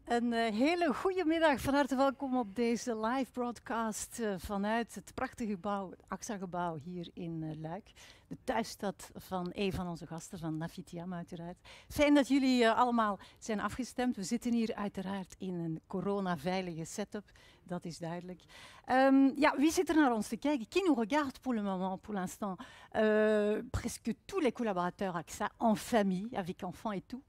Een hele goede middag. Van harte welkom op deze live broadcast vanuit het prachtige gebouw, het AXA-gebouw hier in Luik. De thuisstad van een van onze gasten, van Nafi Thiam uiteraard. Fijn dat jullie allemaal zijn afgestemd. We zitten hier uiteraard in een corona-veilige setup, dat is duidelijk. Wie zit er naar ons te kijken? Qui nous regarde pour le moment, pour l'instant? Presque tous les collaborateurs AXA, en famille, avec enfants et tout.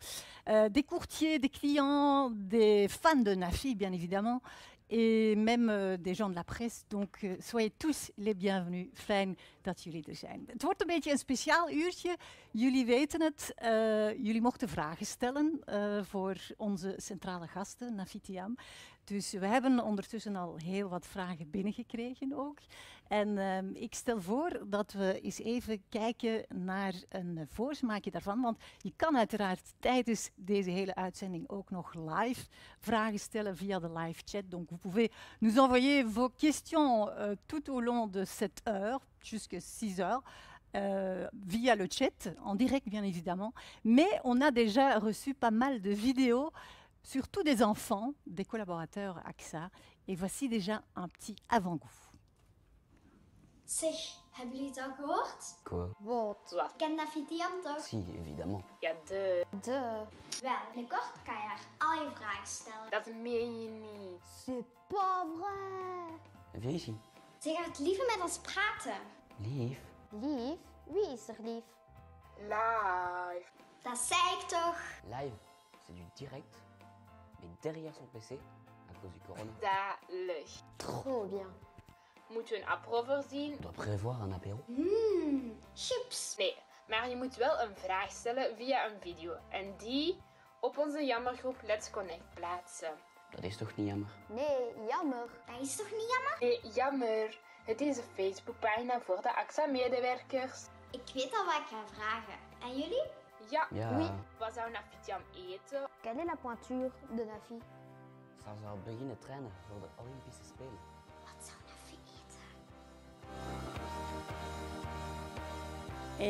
Des courtiers, des clients, des fans de Nafi, bien évidemment, et même des gens de la presse. Donc, soyez tous les bienvenus. Fijn dat jullie er zijn. Het wordt een beetje een speciaal uurtje. Jullie weten het. Jullie mochten vragen stellen voor onze centrale gasten, Nafi Thiam. Dus we hebben ondertussen al heel wat vragen binnengekregen ook. En ik stel voor dat we eens even kijken naar een voorsmaakje daarvan. Want je kan uiteraard tijdens deze hele uitzending ook nog live vragen stellen via de live chat. Donc vous pouvez nous envoyer vos questions tout au long de cette heure, jusqu'à 6 heures. Via le chat, en direct bien évidemment. Mais on a déjà reçu pas mal de vidéos, surtout des enfants, des collaborateurs AXA. Et voici déjà un petit avant-goût. Zeg, hebben jullie het al gehoord? Quoi? Wat? Ken Nafi Thiam toch? Si, évidemment. Ja, Wel, binnenkort kan je haar al je vragen stellen. dat meen je niet. C'est pas vrai. Viens ici. Ze gaat liever met ons praten. Lief. Lief? Wie is er lief? Live. Dat zei ik toch? Live, c'est du direct, mais derrière son PC, à cause du corona. Zalig. Trop bien. Moeten we een apro voorzien? On doit prévoir un apéro. Chips. Nee, maar je moet wel een vraag stellen via een video. En die op onze jammergroep Let's Connect plaatsen. Dat is toch niet jammer? Nee, jammer. Dat is toch niet jammer? Nee, jammer. Het is een Facebookpagina voor de AXA-medewerkers. Ik weet al wat ik ga vragen. En jullie? Ja. Ja, Oui. Wat zou Nafi Thiam eten? Quelle est la pointure de Nafi? ze zou beginnen trainen voor de Olympische Spelen. Wat zou Nafi eten?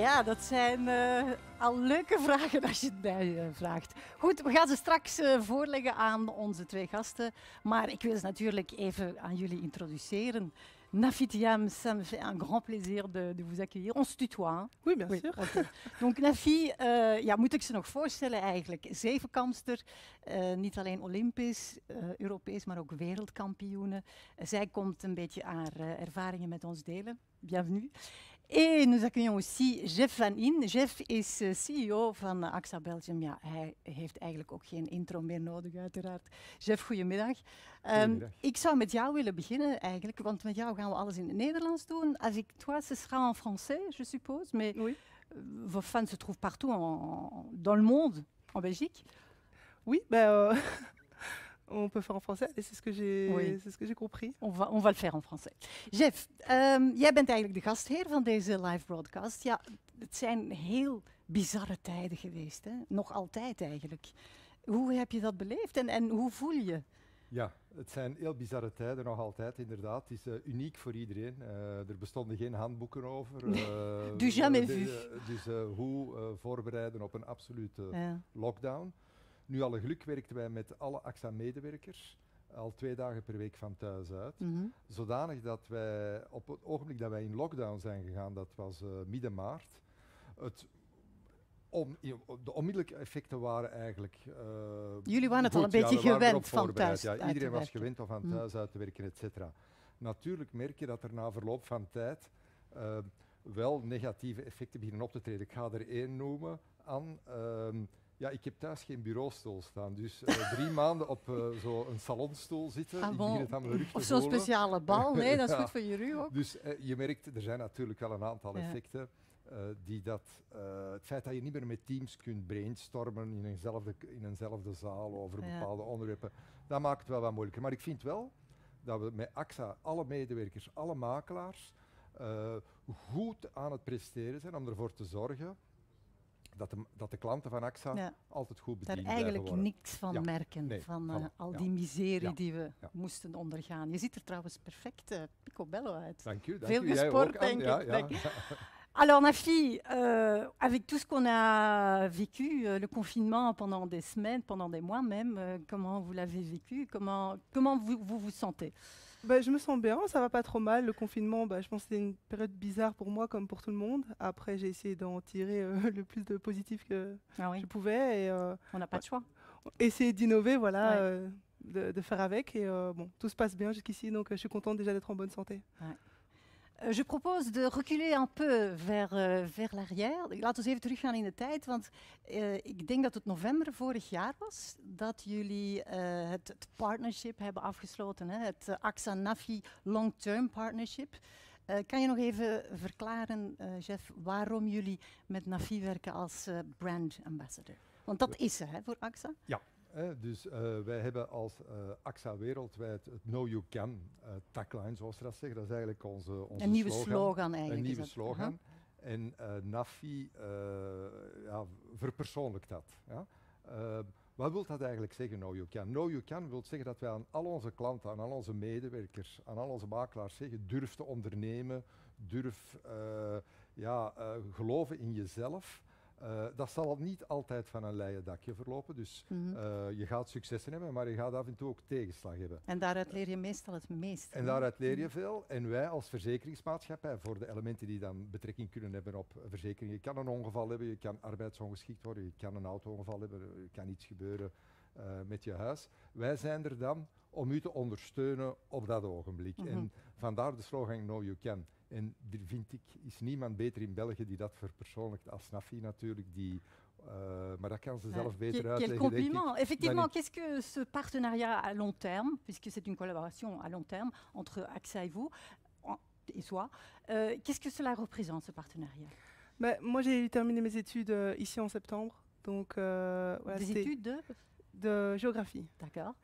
Ja, dat zijn al leuke vragen als je het mij vraagt. Goed, we gaan ze straks voorleggen aan onze twee gasten. Maar ik wil ze natuurlijk even aan jullie introduceren. Nafi Thiam, ça me fait un grand plaisir de vous accueillir. On se tutoie, hein? Oui, bien sûr. Okay. Donc Nafi, moet ik ze nog voorstellen eigenlijk. Zevenkamster, niet alleen Olympisch, Europees, maar ook wereldkampioene. Zij komt een beetje haar ervaringen met ons delen. Bienvenue. Et nous accueillons aussi Jeff Van In. Jeff is CEO van AXA Belgium. Ja, hij heeft eigenlijk ook geen intro meer nodig, uiteraard. Jeff, goedemiddag. Goedemiddag. Ik zou met jou willen beginnen eigenlijk, want met jou gaan we alles in het Nederlands doen. Avec toi, ce sera en français, je suppose. Mais Oui. vos fans se trouvent partout dans le monde, en Belgique. Oui, on peut faire en français, et c'est ce que j'ai compris. On va le faire en français. Jeff, jij bent eigenlijk de gastheer van deze live broadcast. Ja, het zijn heel bizarre tijden geweest, hè? Nog altijd eigenlijk. Hoe heb je dat beleefd en hoe voel je? Ja, het zijn heel bizarre tijden, nog altijd inderdaad. Het is uniek voor iedereen. Er bestonden geen handboeken over. Du jamais vu. Dus hoe voorbereiden op een absolute Ja. lockdown. Nu, alle geluk werkten wij met alle AXA-medewerkers al 2 dagen per week van thuis uit. Zodanig dat wij op het ogenblik dat wij in lockdown zijn gegaan, dat was midden maart, de onmiddellijke effecten waren eigenlijk. Jullie waren het goed. al een beetje we waren erop gewend van voorbereid. thuis Ja, uit te iedereen was werken. gewend om van thuis uit te werken, et cetera. Natuurlijk merk je dat er na verloop van tijd wel negatieve effecten beginnen op te treden. Ik ga er één noemen, Anne. Ja, ik heb thuis geen bureaustoel staan, dus 3 maanden op zo'n salonstoel zitten. Ah, Ik bon. begin het aan mijn rug te Of zo'n voelen. speciale bal. Nee, dat is Ja. goed voor je rug ook. Dus je merkt, er zijn natuurlijk wel een aantal Ja. effecten die het feit dat je niet meer met teams kunt brainstormen in eenzelfde zaal over Ja. bepaalde onderwerpen, dat maakt het wel wat moeilijker. Maar ik vind wel dat we met AXA, alle medewerkers, alle makelaars, goed aan het presteren zijn om ervoor te zorgen dat de klanten van AXA Ja. altijd goed Daar bediend blijven eigenlijk worden. niks van Ja. merken, Nee, van voilà. al Ja. die miserie Ja. die we Ja. moesten ondergaan. Je ziet er trouwens perfect picobello uit. Dank u. Veel Jij gesport, ook, Anne. denk Ja, ik. ja. Denk. Alors, Nafi, avec tout ce qu'on a vécu, le confinement pendant des semaines, pendant des mois même, comment vous l'avez vécu? Comment vous sentez? Bah, je me sens bien, ça va pas trop mal. Le confinement, bah, je pense que c'était une période bizarre pour moi, comme pour tout le monde. Après, j'ai essayé d'en tirer le plus de positif que Ah oui, je pouvais et on n'a pas de choix. essayer d'innover, voilà, Ouais. de faire avec. Et bon, tout se passe bien jusqu'ici, donc je suis contente déjà d'être en bonne santé. Je propose de reculer un peu vers l'arrière. Laten we eens even teruggaan in de tijd, want ik denk dat het november vorig jaar was dat jullie het partnership hebben afgesloten, hè? Het AXA-Nafi Long Term Partnership. Kan je nog even verklaren, Jeff, waarom jullie met Nafi werken als brand ambassador? Want dat is ze, hè, voor AXA. Dus wij hebben als AXA wereldwijd het Know You Can tagline, zoals ze dat zeggen. Dat is eigenlijk onze Een nieuwe slogan. slogan eigenlijk. Een is nieuwe dat. slogan. En Nafi verpersoonlijkt dat. Ja. Wat wil dat eigenlijk zeggen, Know You Can? Know You Can wil zeggen dat wij aan al onze klanten, aan al onze medewerkers, aan al onze makelaars zeggen, durf te ondernemen, durf geloven in jezelf. Dat zal niet altijd van een leien dakje verlopen, dus je gaat successen hebben, maar je gaat af en toe ook tegenslag hebben. En daaruit leer je meestal het meest. En daaruit leer je veel. En wij als verzekeringsmaatschappij, voor de elementen die dan betrekking kunnen hebben op verzekering. Je kan een ongeval hebben, je kan arbeidsongeschikt worden, je kan een auto-ongeval hebben, er kan iets gebeuren met je huis. Wij zijn er dan om u te ondersteunen op dat ogenblik. En vandaar de slogan Know You Can. En er vind ik, is niemand beter in België die dat verpersoonlijkt als Nafi natuurlijk. Maar dat kan ze zelf beter uitleggen, Quel denk ik. compliment. Effectivement, qu'est-ce que ce partenariat à long terme, puisque c'est une collaboration à long terme entre AXA et vous, et soi, qu'est-ce que cela représente, ce partenariat? Moi, j'ai terminé mes études ici en septembre. Donc, voilà, Des études de géographie. D'accord.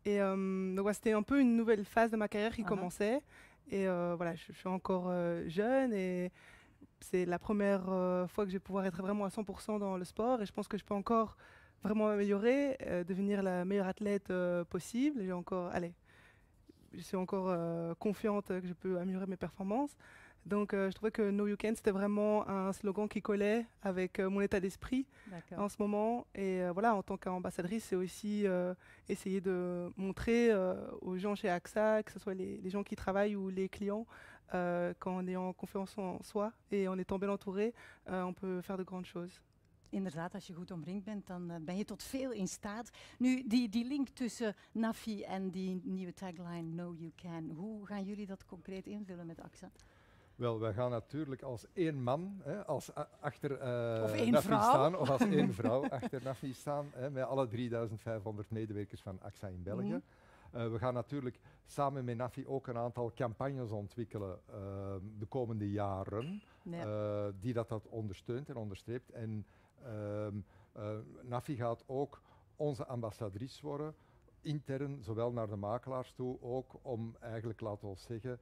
Et donc, voilà, c'était un peu une nouvelle phase de ma carrière qui commençait. Et voilà, je suis encore jeune et c'est la première fois que je vais pouvoir être vraiment à 100% dans le sport. Et je pense que je peux encore vraiment m'améliorer, devenir la meilleure athlète possible. Et je suis encore confiante que je peux améliorer mes performances. Donc je trouvais que Know You Can, c'était vraiment un slogan qui collait avec mon état d'esprit en ce moment. Et voilà, en tant qu'ambassadrice, c'est aussi essayer de montrer aux gens chez AXA, que ce soit les gens qui travaillent ou les clients, qu'en ayant confiance en soi et en étant bien entouré, on peut faire de grandes choses. Inderdaad, als je goed omringd bent, dan ben je tot veel in staat. Nu, die link tussen Nafi en die nieuwe tagline Know You Can, hoe gaan jullie dat concreet invullen met AXA? Wel, wij gaan natuurlijk als één man achter of één Nafi vrouw. staan, of als één vrouw achter Nafi staan, met alle 3500 medewerkers van AXA in België. We gaan natuurlijk samen met Nafi ook een aantal campagnes ontwikkelen de komende jaren, die dat ondersteunt en onderstreept. En Nafi gaat ook onze ambassadrice worden, intern, zowel naar de makelaars toe, ook om eigenlijk, laten we zeggen,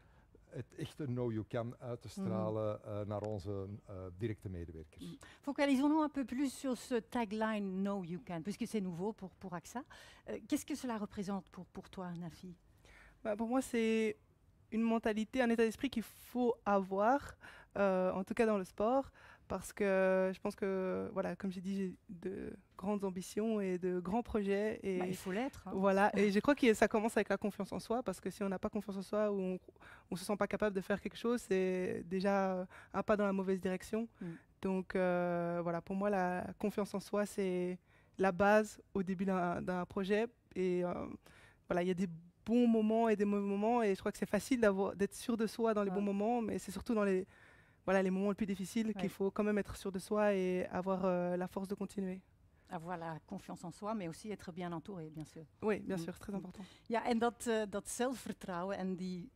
het echte Know You Can uit te stralen naar onze directe medewerkers. Focalisons-nous un peu plus sur ce tagline Know You Can, puisque c'est nouveau pour AXA. Qu'est-ce que cela représente pour toi, Nafi? Pour moi, c'est une mentalité, un état d'esprit qu'il faut avoir, en tout cas dans le sport, parce que je pense que, voilà, comme j'ai dit, j'ai de grandes ambitions et de grands projets. Et il faut l'être. Hein. Voilà, et je crois que ça commence avec la confiance en soi, parce que si on n'a pas confiance en soi ou on ne se sent pas capable de faire quelque chose, c'est déjà un pas dans la mauvaise direction. Donc voilà, pour moi, la confiance en soi, c'est la base au début d'un projet. Et voilà, il y a des bons moments et des mauvais moments, et je crois que c'est facile d'être sûr de soi dans les bons moments, mais c'est surtout dans les moments les plus difficiles qu'il faut quand même être sûr de soi et avoir la force de continuer. Avoir la confiance en soi, mais aussi être bien entouré, bien sûr. Oui, bien sûr, très important. Ja, en dat zelfvertrouwen en die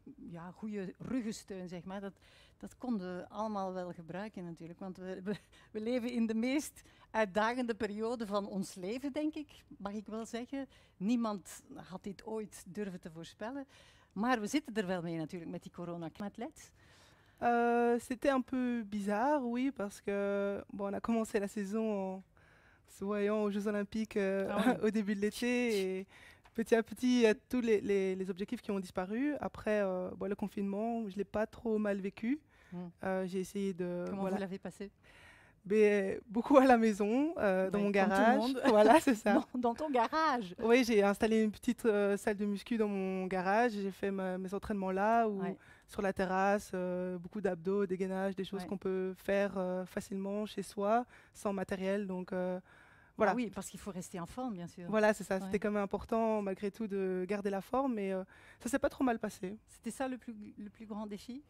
goede ruggensteun, zeg maar, dat konden we allemaal wel gebruiken natuurlijk. Want we leven in de meest uitdagende periode van ons leven, denk ik, mag ik wel zeggen. Niemand had dit ooit durven te voorspellen. Maar we zitten er wel mee natuurlijk met die corona-athlètes. C'était un peu bizarre, oui, parce que on a commencé la saison en se voyant aux Jeux Olympiques au début de l'été, et petit à petit, il y a tous les objectifs qui ont disparu. Après, le confinement, je ne l'ai pas trop mal vécu. J'ai essayé de... Comment voilà. vous l'avez passé? Beaucoup à la maison, dans Ouais, mon comme tout le garage. monde. Voilà, c'est ça. Dans ton garage. Oui, j'ai installé une petite salle de muscu dans mon garage. J'ai fait mes entraînements là ou Ouais. sur la terrasse, beaucoup d'abdos, des gainages, des choses Ouais. qu'on peut faire facilement chez soi, sans matériel. Donc voilà. Ah oui, parce qu'il faut rester en forme, bien sûr. Voilà, c'est ça. Ouais. C'était quand même important malgré tout de garder la forme, mais ça s'est pas trop mal passé. C'était ça le plus grand défi?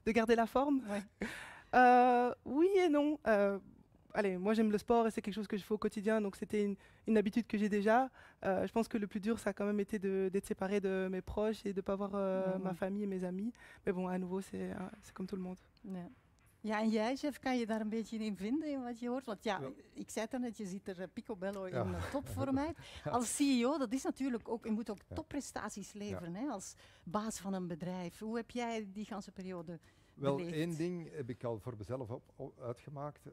De garder la forme? Ouais. Oui et non. Allez, moi j'aime le sport et c'est quelque chose que je fais au quotidien, donc c'était une habitude que j'ai déjà. Je pense que le plus dur, ça a quand même été d'être séparé de mes proches et de ne pas voir ma famille et mes amis. Mais bon, à nouveau, c'est comme tout le monde. Ja. Ja, en jij, Jeff, kan je daar een beetje in vinden in wat je hoort? Want ja, Ja. ik zei het er net, je ziet er picobello Ja. in topvorm uit. Als CEO, dat is natuurlijk ook, je moet ook Ja. topprestaties leveren, hè, als baas van een bedrijf. Hoe heb jij die ganse periode Wel, beleefd? één ding heb ik al voor mezelf uitgemaakt.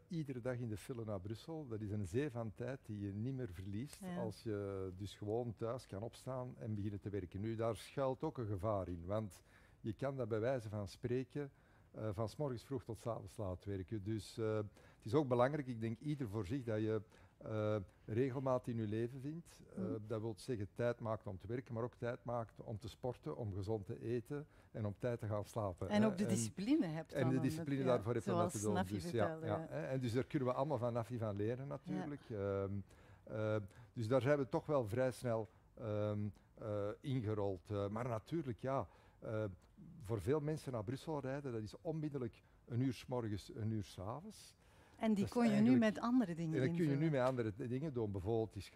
Iedere dag in de file naar Brussel, dat is een zee van tijd die je niet meer verliest Ja. als je dus gewoon thuis kan opstaan en beginnen te werken. Nu, daar schuilt ook een gevaar in, want je kan dat bij wijze van spreken van 's morgens vroeg tot 's avonds laat werken. Dus het is ook belangrijk, ik denk ieder voor zich, dat je regelmaat in je leven vindt. Dat wil zeggen tijd maakt om te werken, maar ook tijd maakt om te sporten, om gezond te eten en om tijd te gaan slapen. En hè. ook de discipline hebt En dan de om het- discipline ja, daarvoor heb je om dat zoals te doen. Nafi Dus, vertelde, ja. hè. En dus daar kunnen we allemaal van Nafi van leren natuurlijk. Dus daar zijn we toch wel vrij snel ingerold. Maar natuurlijk, ja, voor veel mensen naar Brussel rijden, dat is onmiddellijk 1 uur 's morgens, 1 uur 's avonds. En die dat is kon je nu eigenlijk- met andere dingen En dat kun je invullen. nu met andere dingen doen, bijvoorbeeld eens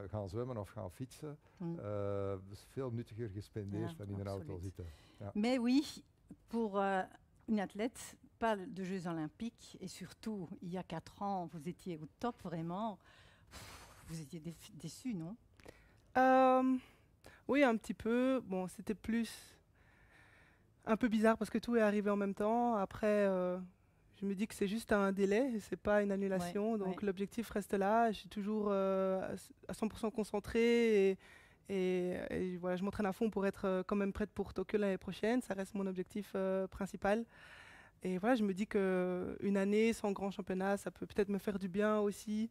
gaan zwemmen of gaan fietsen. Dat is veel nuttiger gespendeerd Ja, dan in een auto absoluut. zitten. Ja. Mais oui, pour une athlète, pas de Jeux Olympiques, et surtout il y a 4 ans, vous étiez au top vraiment. Vous étiez déçu, non? Oui, un petit peu. Bon, c'était plus un peu bizarre parce que tout est arrivé en même temps. Après, je me dis que c'est juste un délai, c'est pas une annulation. Ouais, donc ouais. l'objectif reste là. Je suis toujours à 100% concentrée et voilà, je m'entraîne à fond pour être quand même prête pour Tokyo l'année prochaine. Ça reste mon objectif principal. Et voilà, je me dis qu'une année sans grand championnat, ça peut peut-être me faire du bien aussi.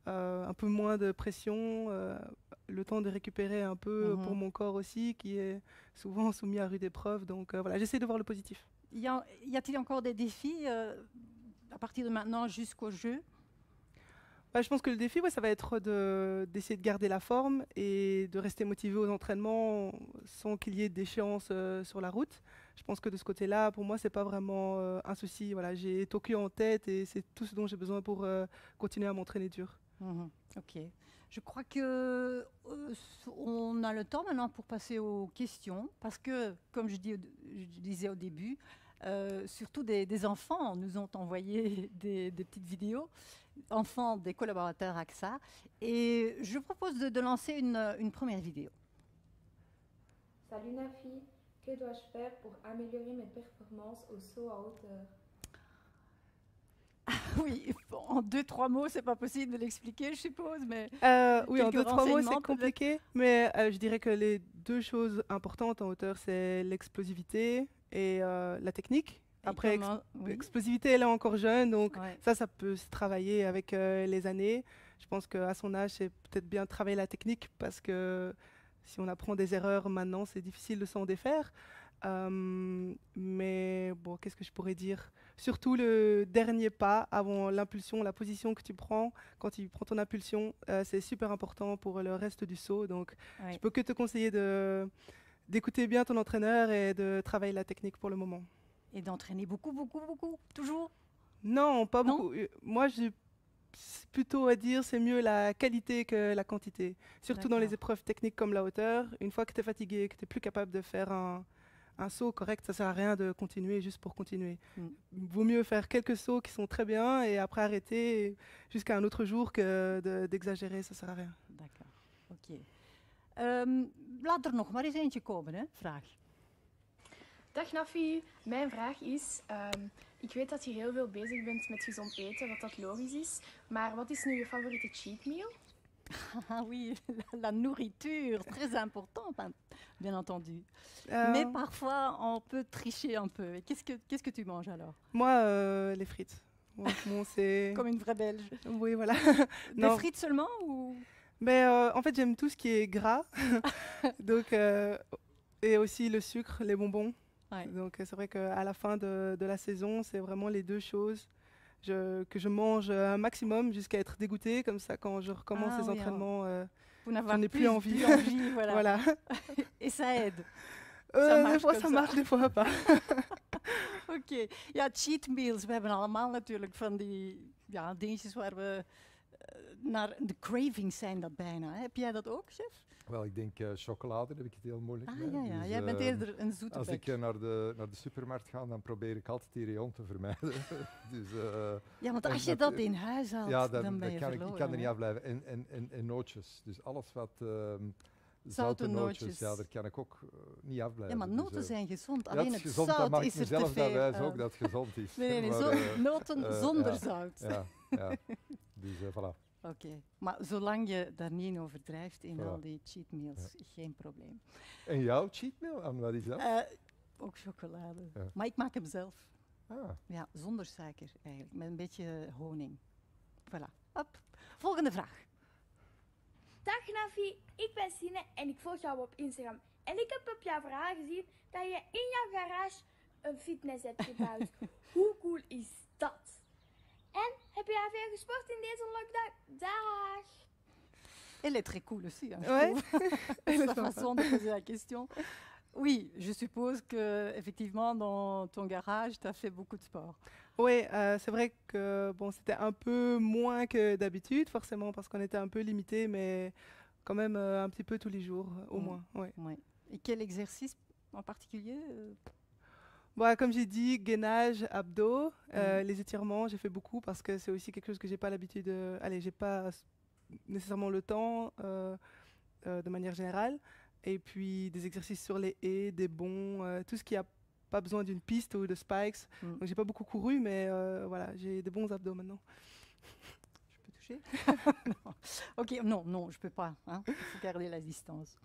Un peu moins de pression, le temps de récupérer un peu pour mon corps aussi, qui est souvent soumis à rude épreuve. Donc voilà, j'essaie de voir le positif. Y a-t-il encore des défis à partir de maintenant jusqu'au jeu? Je pense que le défi, ça va être d'essayer de garder la forme et de rester motivé aux entraînements sans qu'il y ait d'échéance sur la route. Je pense que de ce côté-là, pour moi, c'est pas vraiment un souci. Voilà, j'ai Tokyo en tête et c'est tout ce dont j'ai besoin pour continuer à m'entraîner dur. Ok. Je crois que on a le temps maintenant pour passer aux questions, parce que, comme je disais au début, surtout des enfants nous ont envoyé des petites vidéos, enfants des collaborateurs AXA, et je propose de lancer une première vidéo. Salut Nafi, que dois-je faire pour améliorer mes performances au saut à hauteur? Oui, en 2-3 mots, c'est pas possible de l'expliquer, je suppose, mais oui, en quelques 2-3 mots, c'est renseignements, compliqué. Mais je dirais que les 2 choses importantes en hauteur, c'est l'explosivité et la technique. Après, oui. l'explosivité, elle est encore jeune, donc Ouais. ça peut se travailler avec les années. Je pense qu'à son âge, c'est peut-être bien de travailler la technique parce que si on apprend des erreurs maintenant, c'est difficile de s'en défaire. Mais bon, qu'est-ce que je pourrais dire? Surtout le dernier pas avant l'impulsion, la position que tu prends quand tu prends ton impulsion, c'est super important pour le reste du saut. Donc, Ouais. je peux que te conseiller d'écouter bien ton entraîneur et de travailler la technique pour le moment. Et d'entraîner beaucoup, beaucoup, beaucoup, toujours. Non, pas Non? beaucoup. Moi, c'est plutôt à dire c'est mieux la qualité que la quantité. Surtout dans les D'accord. épreuves techniques comme la hauteur. Une fois que tu es fatigué, que tu n'es plus capable de faire un saut correct, ça sert à rien de continuer juste pour continuer. Vaut mieux faire quelques sauts qui sont très bien et après arrêter jusqu'à un autre jour que d'exagérer, ça sert à rien. D'accord, oké. Laat er nog maar eens eentje komen, hè? Vraag. Dag Nafi, mijn vraag is, ik weet dat je heel veel bezig bent met gezond eten, wat dat logisch is, maar wat is nu je favoriete cheat meal? Ah oui, la nourriture, très important, bien entendu. Euh, Mais parfois, on peut tricher un peu. Et qu'est-ce que tu manges alors? Moi, les frites. Bon, c'est... Comme une vraie Belge. Oui, voilà. Des Non. frites seulement ou... Mais en fait, j'aime tout ce qui est gras. Donc, et aussi le sucre, les bonbons. Ouais. Donc, c'est vrai qu'à la fin de la saison, c'est vraiment les deux choses que je mange un maximum jusqu'à être dégoûtée. Comme ça, quand je recommence les oui, entraînements, Pour n'avoir j'en ai plus envie. voilà. Voilà. Et ça aide. Des fois, comme ça ça. marche, des fois pas. Oké. Ja, cheat meals. We hebben allemaal natuurlijk van die dingetjes waar we naar de cravings zijn dat bijna. Heb jij dat ook, chef? Wel, ik denk chocolade heb ik het heel moeilijk mee. Ja. Dus, Jij bent eerder een zoete als bek. ik naar de supermarkt ga, dan probeer ik altijd die rayon te vermijden. Dus, Ja, want en als je dat in huis haalt, ja, dan ben je kan verloren. ik kan er niet hè? afblijven. En nootjes. Dus alles wat Zoute nootjes, nootjes. ja, daar kan ik ook niet afblijven. Ja, maar Dus, noten zijn gezond. ja, Alleen het het is gezond, dat zout mag ik is er te mezelf dat veel. wijs ook dat het gezond is. Nee, Maar, noten zonder ja, zout. Ja. Dus voilà. Oké, maar zolang je daar niet in overdrijft in Voilà. al die cheat meals, geen probleem. En jouw cheat meal, Anne, wat is dat? Ook chocolade. Ja. Maar ik maak hem zelf. Ah. Ja, zonder suiker eigenlijk, met een beetje honing. Voilà. Hop. Volgende vraag. Dag Nafi, ik ben Sine en ik volg jou op Instagram. En ik heb op jouw verhaal gezien dat je in jouw garage een fitness hebt gebouwd. Hoe cool is dat? En heb je al veel gesport in deze lockdown? Dag! Elle est très cool aussi, hein, je Ouais. trouve. Sa façon de poser la question. Oui, je suppose que effectivement dans ton garage, tu as fait beaucoup de sport. Oui, c'est vrai que bon, c'était un peu moins que d'habitude, forcément, parce qu'on était un peu limité, mais quand même un petit peu tous les jours, au moins. Ouais. Ouais. Et quel exercice en particulier Bon, comme j'ai dit, gainage, abdos, les étirements, j'ai fait beaucoup parce que c'est aussi quelque chose que j'ai pas l'habitude de... Allez, j'ai pas nécessairement le temps de manière générale. Et puis des exercices sur les haies, des bonds, tout ce qui a pas besoin d'une piste ou de spikes. Donc j'ai pas beaucoup couru, mais voilà, j'ai des bons abdos maintenant. Je peux toucher Non. Ok, non, je peux pas. Il faut garder la distance.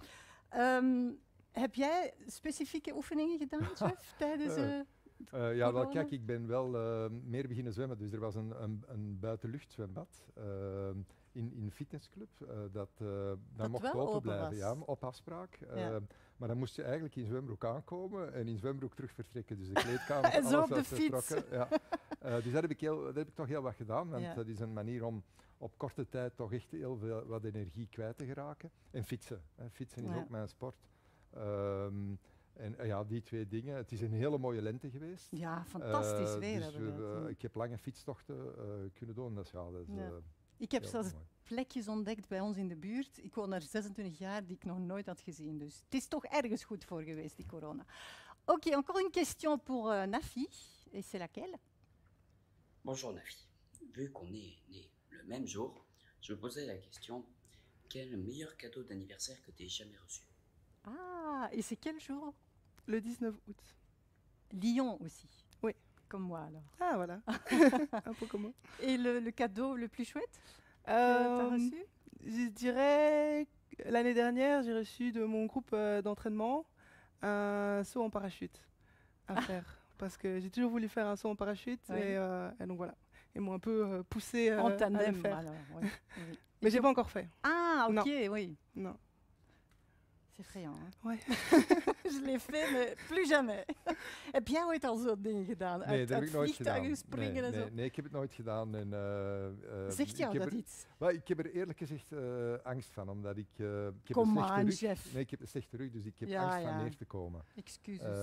Heb jij specifieke oefeningen gedaan, chef, tijdens... Ja, wel corona? kijk, ik ben wel meer beginnen zwemmen. Dus er was een buitenluchtzwembad in een fitnessclub. Dat mocht wel open open blijven, was. ja, op afspraak. Ja. Maar dan moest je eigenlijk in zwembroek aankomen en in zwembroek terug vertrekken. Dus de kleedkamer, En zo alles op de was fiets. vertrokken. Ja. Dus dat heb ik toch heel wat gedaan, want Ja. dat is een manier om op korte tijd toch echt heel veel wat energie kwijt te geraken. En fietsen. Fietsen is Ja. ook mijn sport. En ja, die twee dingen. Het is een hele mooie lente geweest. Ja, fantastisch weer Dus hebben we het. ik heb lange fietstochten kunnen doen. Dat is, Ja. Ik heb heel zelfs mooi. plekjes ontdekt bij ons in de buurt. Ik woon er 26 jaar die ik nog nooit had gezien. Dus het is toch ergens goed voor geweest, die corona. Ok, encore une question pour Nafi. Et c'est laquelle? Bonjour Nafi. Vu qu'on est nés le même jour, je me posais la question, quel est le meilleur cadeau d'anniversaire que tu aies jamais reçu? Ah, et c'est quel jour? Le 19 août. Lyon aussi. Oui. Comme moi alors. Ah, voilà. Un peu comme moi. Et le cadeau le plus chouette que tu as reçu? Je dirais que l'année dernière, j'ai reçu de mon groupe d'entraînement un saut en parachute à faire. Parce que j'ai toujours voulu faire un saut en parachute et donc voilà. Ils m'ont un peu poussé En à le tandem faire. alors. Oui. Oui. Mais j'ai pas encore fait. Ah, ok, Non. oui. Non. C'est effrayant. Hein? Ouais. Je l'ai fait, mais plus jamais. Heb jij ooit al zo'n ding gedaan? Nee, Uit dat heb ik nooit vliegtuigen gedaan. springen en zo? Nee, ik heb het nooit gedaan. En, Zegt jou ik heb dat er- iets? Wel, ik heb er eerlijk gezegd angst van, omdat ik heb Kom een slechte aan, rug. chef. Nee, ik heb een slechte rug, dus ik heb Ja, angst van ja. neer te komen. Excuses.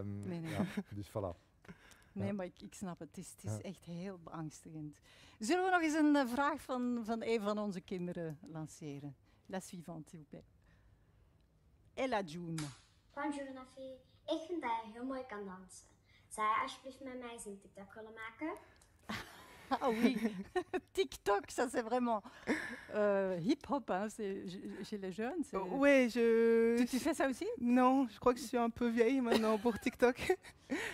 Nee. Ja, dus voilà. Nee, Ja. maar ik snap het. Het is Ja. echt heel beangstigend. Zullen we nog eens een vraag van een van onze kinderen lanceren? La suivante, s'il vous plaît. Ella June. Bonjour Nafi, ik vind dat je heel mooi kan dansen. Zou je alsjeblieft met mij eens een TikTok willen maken? Ah oui, TikTok, ça c'est vraiment hip-hop hein, chez les jeunes. Oui, Tu fais ça aussi? Non, je crois que je suis un peu vieille maintenant pour TikTok.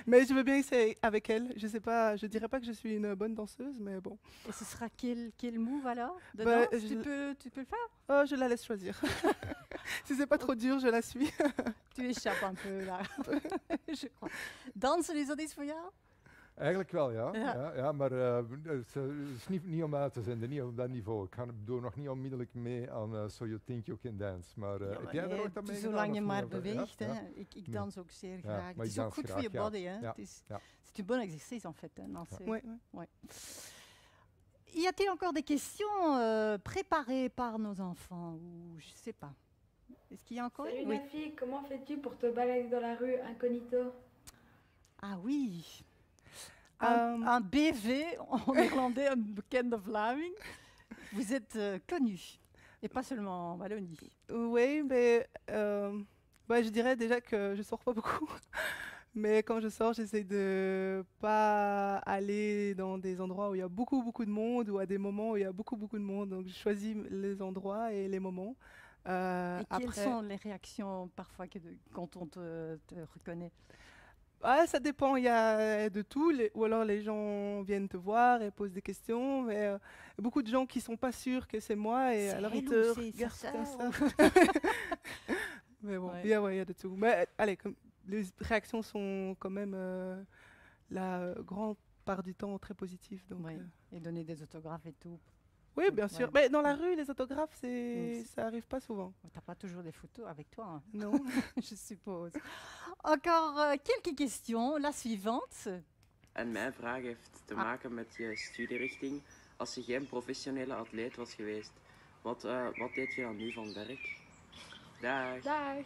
Mais je veux bien essayer avec elle. Je sais pas, je dirais pas que je suis une bonne danseuse, mais bon. Et ce sera quel move alors de Bah, danse tu peux le faire? Oh, je la laisse choisir. Si c'est pas trop dur, je la suis. Tu échappes un peu là, je crois. Dansen, is dat iets voor jou? Eigenlijk wel, ja. Ja. Ja, maar het is niet om uit te zenden, niet op dat niveau. Ik doe nog niet onmiddellijk mee aan So You Think You Can Dance. Maar heb jij daar ooit aan meegedaan? Zolang je of maar niet? beweegt. Ja? Hè. Ik dans ook zeer graag. maar Het is ik ook dans goed voor je graag, body. Hè. Ja. C'est un bon exercice en fait. Hein, danser. Oui. Ouais. Y a-t-il encore des questions préparées par nos enfants ou je sais pas. Est-ce qu'il y a encore? Salut Nafi, comment fais-tu pour te balader dans la rue incognito? Ah oui. Un BV en néerlandais, un bekende Vlaming. Vous êtes connu, et pas seulement en Wallonie. Oui, mais je dirais déjà que je sors pas beaucoup. Mais quand je sors, j'essaie de pas aller dans des endroits où il y a beaucoup de monde ou à des moments où il y a beaucoup de monde. Donc je choisis les endroits et les moments. Et quelles sont les réactions parfois quand on te reconnaît? Ah, ça dépend, il y a de tout, ou alors les gens viennent te voir et posent des questions, mais beaucoup de gens qui sont pas sûrs que c'est moi et alors ils te regardent comme ça. Mais bon, il y a de tout. Mais allez, les réactions sont quand même la grande part du temps très positives. Donc, et donner des autographes et tout. Oui, bien sûr. Mais dans la rue, les autographes, ça arrive pas souvent. Tu n'as pas toujours des photos avec toi. Hein. Non, je suppose. Encore quelques questions. La suivante. En mijn vraag heeft te maken met je studierichting. Als je geen professionele atleet was geweest, wat deed je dan nu van werk? Dag. Dag.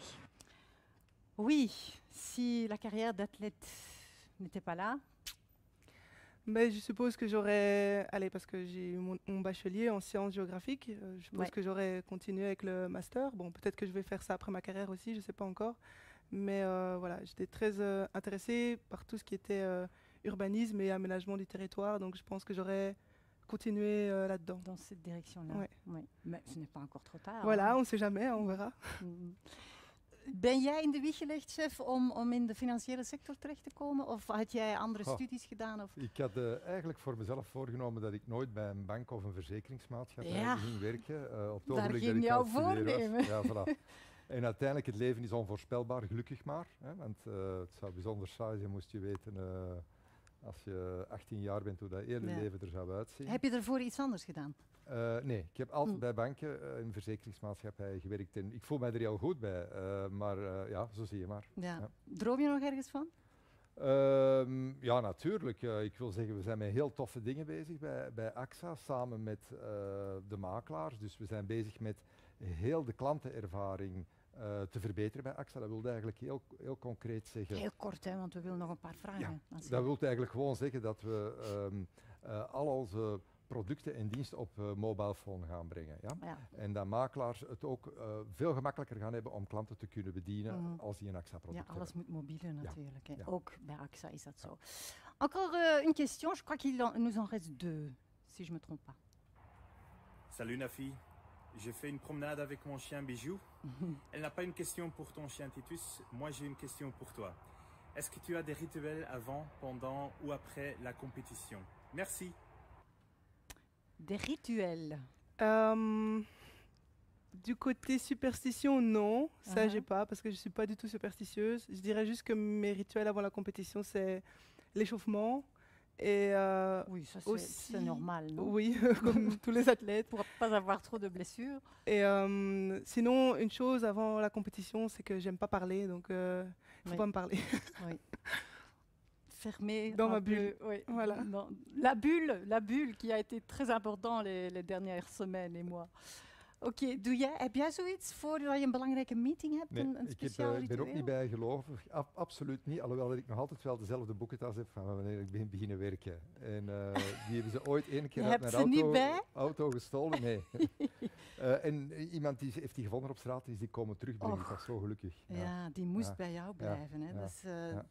Oui, si la carrière d'athlète n'était pas là. Mais je suppose que j'aurais, parce que j'ai eu mon bachelier en sciences géographiques, je suppose que j'aurais continué avec le master. Bon, peut-être que je vais faire ça après ma carrière aussi, je ne sais pas encore. Mais voilà, j'étais très intéressée par tout ce qui était urbanisme et aménagement du territoire, donc je pense que j'aurais continué là-dedans. Dans cette direction-là. Oui. Mais ce n'est pas encore trop tard. Voilà, on ne sait jamais, on verra. Ben jij in de wieg gelegd, chef, om in de financiële sector terecht te komen? Of had jij andere studies gedaan? Of? Ik had eigenlijk voor mezelf voorgenomen dat ik nooit bij een bank of een verzekeringsmaatschappij ging werken. Op het daar ogenblik ging dat jouw ik aan het studeren voornemen. was. Ja, voilà. En uiteindelijk, het leven is onvoorspelbaar, gelukkig maar. Hè, want het zou bijzonder saai zijn, moest je weten, als je 18 jaar bent, hoe dat hele leven er zou uitzien. Heb je ervoor iets anders gedaan? Nee, ik heb altijd bij banken en verzekeringsmaatschappijen gewerkt. En ik voel mij er heel goed bij, maar ja, zo zie je maar. Ja. Droom je nog ergens van? Ja, natuurlijk. Ik wil zeggen, we zijn met heel toffe dingen bezig bij AXA, samen met de makelaars. Dus we zijn bezig met heel de klantenervaring te verbeteren bij AXA. Dat wil eigenlijk heel concreet zeggen. Heel kort, hè, want we willen nog een paar vragen. Ja, dat wil eigenlijk gewoon zeggen dat we al onze producten en diensten op mobile phone gaan brengen. Ja? Ja. En dat makelaars het ook veel gemakkelijker gaan hebben om klanten te kunnen bedienen als die een AXA-product hebben. Ja, alles moet mobieler natuurlijk. Hè. Ja. Ook bij AXA is dat zo. Encore une question, je crois qu'il nous en reste deux, si je ne me trompe pas. Salut Nafi, j'ai fait une promenade avec mon chien Bijou. Elle n'a pas une question pour ton chien Titus, moi j'ai une question pour toi. Est-ce que tu as des rituels avant, pendant ou après la compétition? Merci. Des rituels. Du côté superstition, non, ça j'ai pas, parce que je suis pas du tout superstitieuse. Je dirais juste que mes rituels avant la compétition, c'est l'échauffement. Et oui, ça aussi, c'est normal, non? Oui, comme tous les athlètes. Pour pas avoir trop de blessures. Et sinon, une chose avant la compétition, c'est que j'aime pas parler, donc il faut pas me parler. Oui. Fermé dans ma bulle. Oui. Voilà. La bulle qui a été très importante les dernières semaines et mois. Oké, heb jij zoiets voordat je een belangrijke meeting hebt? Nee, een speciaal ik ben ritueel? ook niet bijgelovig, absoluut niet. Alhoewel dat ik nog altijd wel dezelfde boekentas heb van wanneer ik ben beginnen werken. En die hebben ze ooit één keer uit mijn auto gestolen. Nee. En iemand heeft die gevonden op straat, is die komen terugbrengen. Ik was zo gelukkig. Ja, die moest bij jou blijven. Hè? Ja. Dus,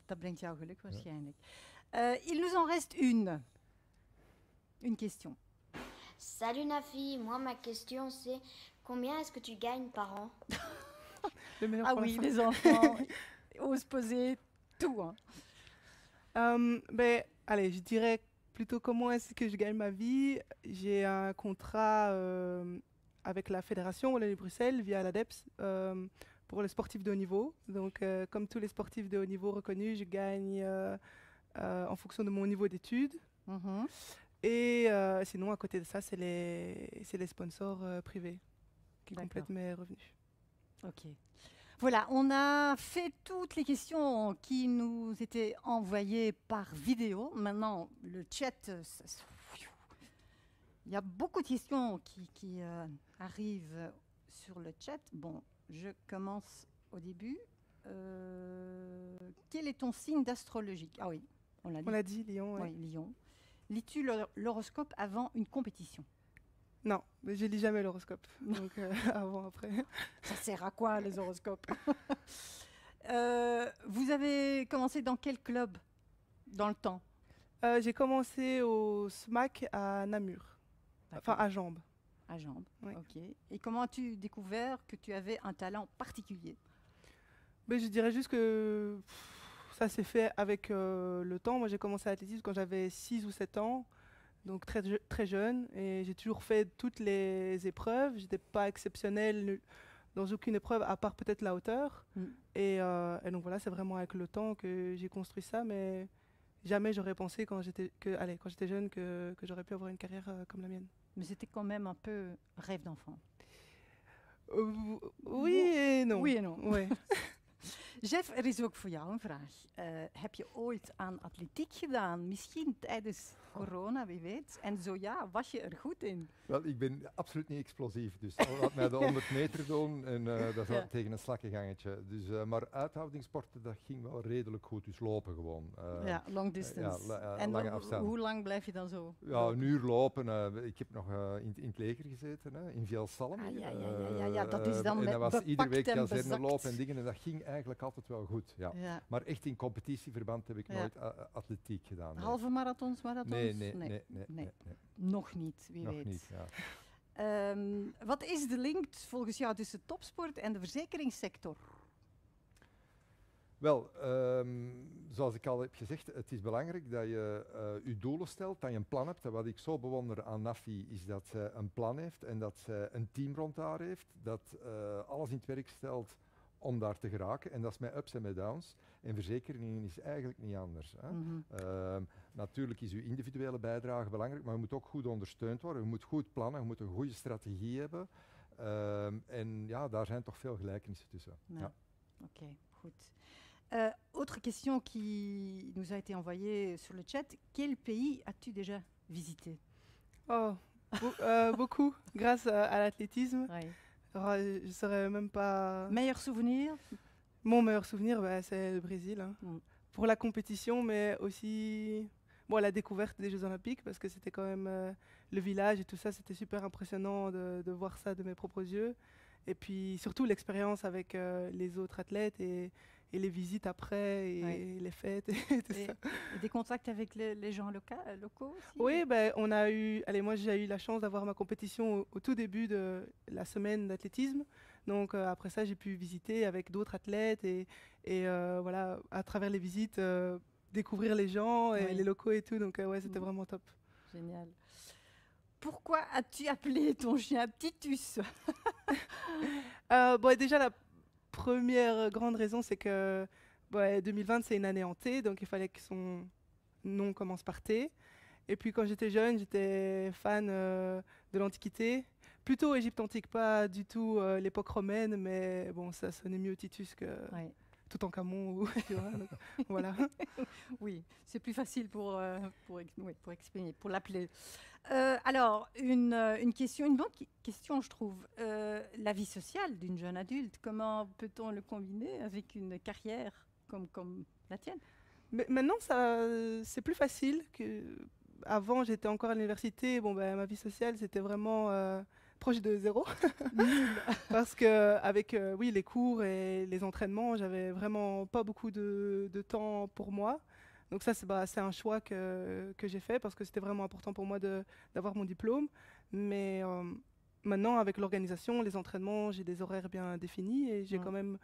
dat brengt jou geluk waarschijnlijk. Il nous en reste une. une question. Salut Nafi, moi ma question c'est combien est-ce que tu gagnes par an? Ah oui, les enfants osent poser tout. Allez, je dirais plutôt comment est-ce que je gagne ma vie. J'ai un contrat avec la Fédération Wallonie-Bruxelles via l'ADEPS pour les sportifs de haut niveau. Donc, comme tous les sportifs de haut niveau reconnus, je gagne en fonction de mon niveau d'études. Et sinon, à côté de ça, c'est les sponsors privés qui complètent mes revenus. Ok. Voilà, on a fait toutes les questions qui nous étaient envoyées par vidéo. Maintenant, le chat, il y a beaucoup de questions qui arrivent sur le chat. Bon, je commence au début. Quel est ton signe d'astrologique? Ah oui, on l'a dit. On l'a dit, Lion. Oui, Lion. Lis-tu l'horoscope avant une compétition? Non, mais je lis jamais l'horoscope. Donc avant, après. Ça sert à quoi les horoscopes? Vous avez commencé dans quel club dans le temps? J'ai commencé au SMAC à Namur. Enfin, à Jambes. À Jambes, oui. Ok. Et comment as-tu découvert que tu avais un talent particulier? Je dirais juste que ça s'est fait avec le temps. Moi, j'ai commencé à l'athlétisme quand j'avais 6 ou 7 ans. Donc très jeune, et j'ai toujours fait toutes les épreuves. Je n'étais pas exceptionnelle dans aucune épreuve, à part peut-être la hauteur. Et donc voilà, c'est vraiment avec le temps que j'ai construit ça, mais jamais j'aurais pensé quand j'étais jeune que j'aurais pu avoir une carrière comme la mienne. Mais c'était quand même un peu rêve d'enfant. Oui et non. Oui en non. Ouais. Jeff, er is ook voor jou een vraag. Heb je ooit aan atletiek gedaan? Misschien tijdens corona, wie weet. En zo ja, was je er goed in? Wel, ik ben absoluut niet explosief. Dus laat mij de 100 meter doen en dat is tegen een slakkengangetje. Dus, maar uithoudingssporten, dat ging wel redelijk goed. Dus lopen gewoon. Ja, long distance. En lange afstand. Hoe lang blijf je dan zo? Ja, een uur lopen. Ik heb nog in het leger gezeten, in Vielsalm. Ja, dat is dan en met dat was iedere week kazerne lopen bezakt. en dingen. En dat ging eigenlijk altijd wel goed. Ja. Ja. Maar echt in competitieverband heb ik nooit atletiek gedaan. Nee. Halve marathons? Nee. Nog niet, wie nog weet. Niet, ja. Wat is de link volgens jou tussen topsport en de verzekeringssector? Wel, zoals ik al heb gezegd, het is belangrijk dat je je doelen stelt, dat je een plan hebt. En wat ik zo bewonder aan Nafi is dat zij een plan heeft en dat zij een team rond haar heeft, dat alles in het werk stelt om daar te geraken. En dat is met ups en met downs. En verzekeringen is eigenlijk niet anders. Hè. Natuurlijk is uw individuele bijdrage belangrijk, maar je moet ook goed ondersteund worden. Je moet goed plannen, je moet een goede strategie hebben. En ja, daar zijn toch veel gelijkenissen tussen. Ja. Oké, goed. Autre question qui nous a été envoyée sur le chat. Quel pays as-tu déjà visité? Oh, beaucoup, grâce à l'athlétisme. Ouais. Alors, je ne saurais même pas... Meilleur souvenir? Mon meilleur souvenir, c'est le Brésil. Hein. Pour la compétition, mais aussi la découverte des Jeux Olympiques, parce que c'était quand même le village et tout ça, c'était super impressionnant de voir ça de mes propres yeux. Et puis surtout l'expérience avec les autres athlètes et les visites après et les fêtes et tout ça. Et des contacts avec les gens locaux aussi? Oui, on a eu... moi j'ai eu la chance d'avoir ma compétition au tout début de la semaine d'athlétisme. Donc après ça, j'ai pu visiter avec d'autres athlètes et voilà, à travers les visites, découvrir les gens et les locaux et tout. Donc ouais, c'était vraiment top. Génial. Pourquoi as-tu appelé ton chien Titus? Déjà, la première grande raison, c'est que 2020, c'est une année en T, donc il fallait que son nom commence par T. Et puis quand j'étais jeune, j'étais fan de l'Antiquité, plutôt Égypte antique, pas du tout l'époque romaine, mais bon, ça sonnait mieux Titus que Toutankhamon ou tu vois, donc, voilà. Oui, c'est plus facile pour exprimer, pour l'appeler. Alors, une question, une bonne question, je trouve. La vie sociale d'une jeune adulte, comment peut-on le combiner avec une carrière comme la tienne? Mais maintenant, c'est plus facile que... Avant, j'étais encore à l'université. Ma vie sociale, c'était vraiment proche de zéro. Parce qu'avec les cours et les entraînements, j'avais vraiment pas beaucoup de temps pour moi. Donc ça, c'est un choix que j'ai fait parce que c'était vraiment important pour moi d'avoir mon diplôme. Mais maintenant, avec l'organisation, les entraînements, j'ai des horaires bien définis et j'ai quand même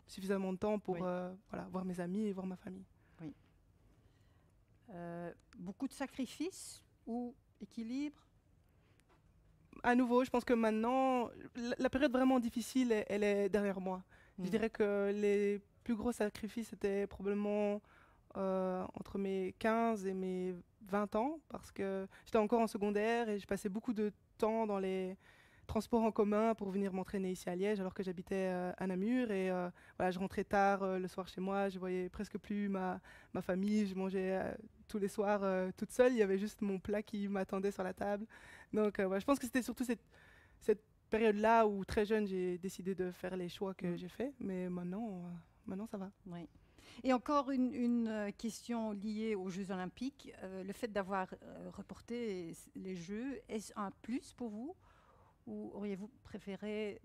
suffisamment de temps pour voilà, voir mes amis et voir ma famille. Oui. Beaucoup de sacrifices ou équilibre? À nouveau, je pense que maintenant, la période vraiment difficile, elle est derrière moi. Je dirais que les plus gros sacrifices étaient probablement entre mes 15 et mes 20 ans, parce que j'étais encore en secondaire et je passais beaucoup de temps dans les transports en commun pour venir m'entraîner ici à Liège, alors que j'habitais à Namur. Et voilà, je rentrais tard le soir chez moi, je voyais presque plus ma famille, je mangeais tous les soirs toute seule, il y avait juste mon plat qui m'attendait sur la table. Donc voilà, je pense que c'était surtout cette période-là où, très jeune, j'ai décidé de faire les choix que j'ai faits, mais maintenant ça va. Oui. Et encore une question liée aux Jeux Olympiques. Le fait d'avoir reporté les Jeux, est-ce un plus pour vous ou auriez-vous préféré